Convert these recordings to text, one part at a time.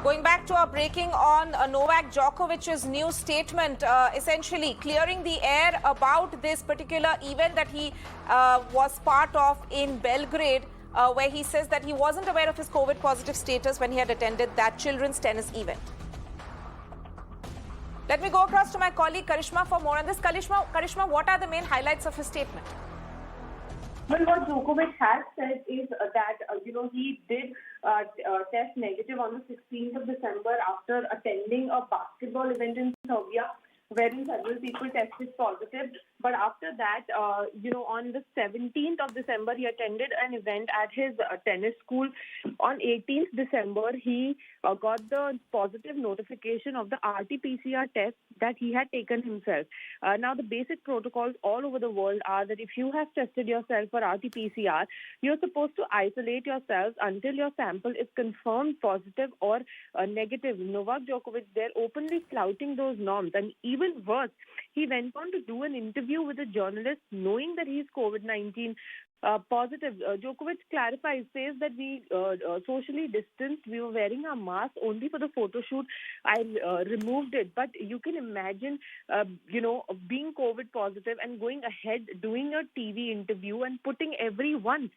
Going back to our breaking on Novak Djokovic's new statement, essentially clearing the air about this particular event that he was part of in Belgrade, where he says that he wasn't aware of his COVID positive status when he had attended that children's tennis event. Let me go across to my colleague Karishma for more on this. Karishma, what are the main highlights of his statement? Well, what Djokovic has said is that, he did test negative on the 16th of December after attending a basketball event in Serbia, wherein several people tested positive. But after that, on the 17th of December, he attended an event at his tennis school. On 18th December, he got the positive notification of the RT-PCR test that he had taken himself. Now, the basic protocols all over the world are that if you have tested yourself for RT-PCR, you're supposed to isolate yourselves until your sample is confirmed positive or negative. Novak Djokovic, they're openly flouting those norms. And even worse, he went on to do an interview with a journalist knowing that he's COVID-19 positive. Djokovic clarifies, says that we socially distanced. We were wearing our mask only for the photo shoot. I removed it. But you can imagine, being COVID positive and going ahead doing a TV interview and putting everyone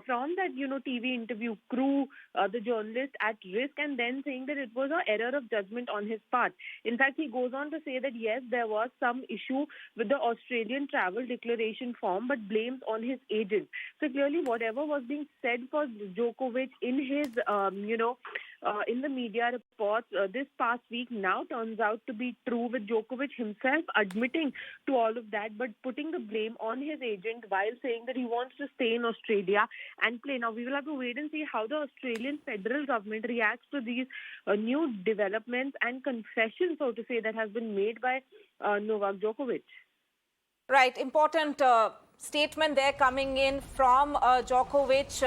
from that, TV interview crew, the journalist at risk, and then saying that it was an error of judgment on his part. In fact, he goes on to say that, yes, there was some issue with the Australian travel declaration form, but blames on his agent. So clearly, whatever was being said for Djokovic in his, in the media reports this past week now turns out to be true, with Djokovic himself admitting to all of that, but putting the blame on his agent while saying that he wants to stay in Australia and play. Now, we will have to wait and see how the Australian federal government reacts to these new developments and confessions, so to say, that has been made by Novak Djokovic. Right, important statement there coming in from Djokovic,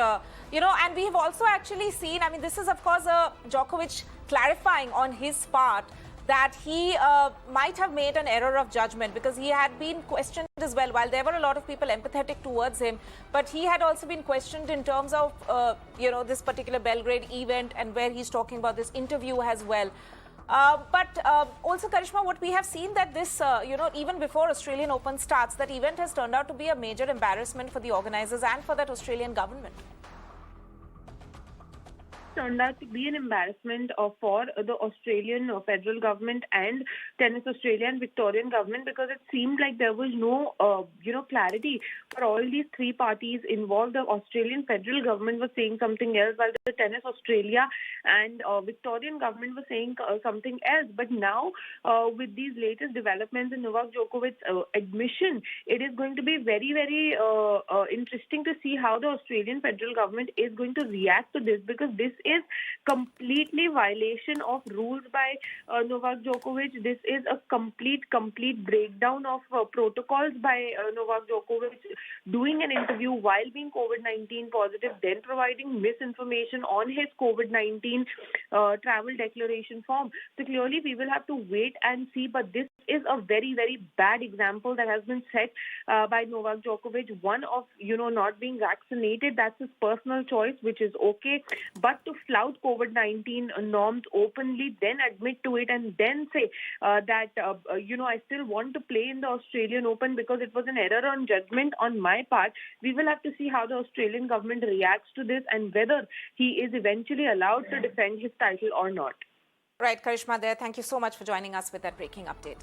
and we have also actually seen, this is of course Djokovic clarifying on his part that he might have made an error of judgment, because he had been questioned as well. While there were a lot of people empathetic towards him, but he had also been questioned in terms of, this particular Belgrade event, and where he's talking about this interview as well. But also, Karishma, what we have seen that this, even before Australian Open starts, that event has turned out to be a major embarrassment for the organizers and for that Australian government. Turned out to be an embarrassment for the Australian federal government and Tennis Australia and Victorian government, because it seemed like there was no, clarity for all these three parties involved. The Australian federal government was saying something else, while the Tennis Australia and Victorian government was saying something else. But now, with these latest developments in Novak Djokovic's admission, it is going to be very, very interesting to see how the Australian federal government is going to react to this, because this is completely violation of rules by Novak Djokovic. This is a complete breakdown of protocols by Novak Djokovic, doing an interview while being COVID-19 positive, then providing misinformation on his COVID-19 travel declaration form. So clearly we will have to wait and see, but this is a very, very bad example that has been set by Novak Djokovic. One of, not being vaccinated, that's his personal choice, which is okay. But to flout COVID-19 norms openly, then admit to it, and then say that, I still want to play in the Australian Open because it was an error on judgment on my part. We will have to see how the Australian government reacts to this and whether he is eventually allowed to defend his title or not. Right, Karishma there. Thank you so much for joining us with that breaking update.